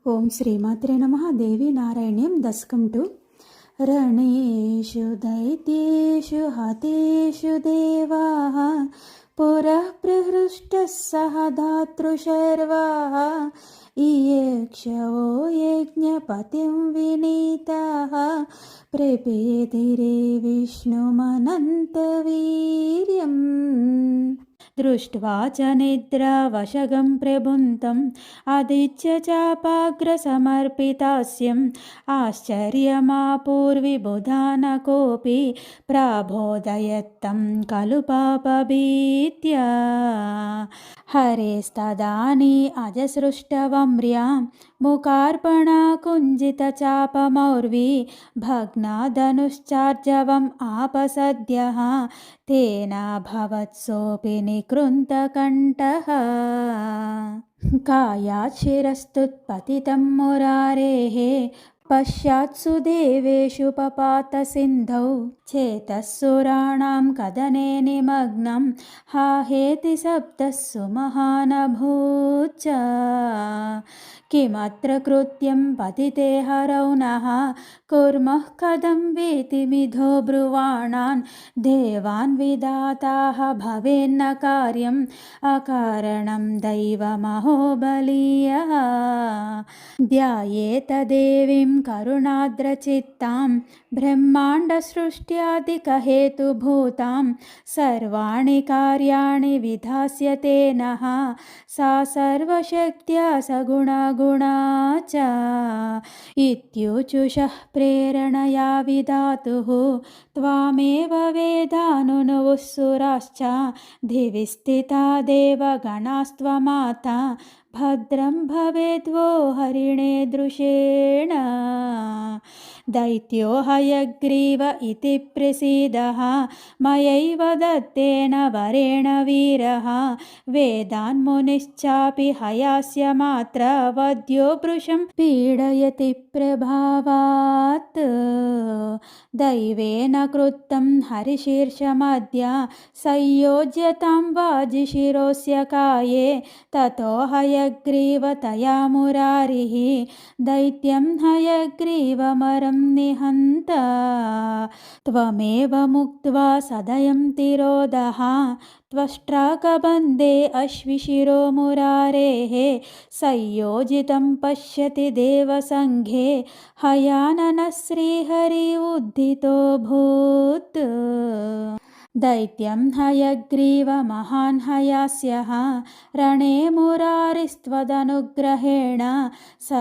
ఓం శ్రీమాత్రే నమః. దేవి నారాయణ్యం దశకం 2. రణేషు దైత్యేషు హతేషు దేవాః పురః ప్రహృష్టः సహ ధాతృశర్వాः ఇయేక్షవో యజ్ఞపతిం వినీతాः ప్రపేదిరే విష్ణుమనంతవీర్యం దృష్ట్వా చ నిద్రావశగం ప్రబుద్ధం ఆదిత్య చాపాగ్రసమర్పితాస్యం ఆశ్చర్యమాపూర్విబుధా న కోపి ప్రాబోధయత్తం ఖలు పాపభీత్యా హరేస్తదాని అజసృష్టవమ్ర్యా ముఖార్పణా కుంజితచాపమౌర్వి భగ్నాధనుశ్చార్జవం ఆపసద్యః తేనాభవత్సోऽपि నికృంతకంఠః కాయాత్ శిరస్తుత్పతితం మురారేः పశ్చాత్సు దేవేషు పపాత సింధౌ చేతస్సురాణాం కదనే నిమగ్నం హాహేతి శబ్దస్సు మహానభూచ్చ కిమత్ర కృత్యం పతితే హరౌ నః కుర్మః కథం వీతిమిధో బ్రువాణాన్ దేవాన్ విధాతాః భవేన్న కార్యం అకారణం దైవమహో బలీయః ధ్యాయేత దేవీం కరుణాద్రచిత్తాం బ్రహ్మాండసృష్ట్యాదికహేతుభూతాం సర్వాణి కార్యాణి విధాస్యతే నః సా సర్వశక్త్యా సగుణగుణా చ ఇత్యూచుషః ప్రేరణయా విధాతుః త్వామేవ వేదానునువుః సురాశ్చ దివి స్థితా దేవగణాస్త్వమాతా భద్రం భవేద్వో హరిణే దృశేణ దైత్యో హయగ్రీవ ఇతి ప్రసీదః మయైవ దత్తేన వరేణ వీరః వేదాన్మునిశ్చాపి హయాస్య మాత్ర వద్యో భృశం పీడయతి ప్రభావాత్ దైవేన కృత్తం హరిశీర్షమద్య సంయోజ్యతాం వాజిశిరోస్య కాయే తతో హయగ్రీవ తయా మురారిః దైత్యం హయగ్రీవమరం నిహంత త్వమేవ ముక్త్వా సదయం తిరోదః త్వష్ట్రాకబంధే అశ్విశిరో మురారేः సంయోజితం పశ్యతి దేవసంఘే హయాననः శ్రీహరి ఉద్ధితోऽభూత్ దైత్యం హయగ్రీవ మహాన్ హయాస్యః రణే మురారిస్త్వదనుగ్రహేణ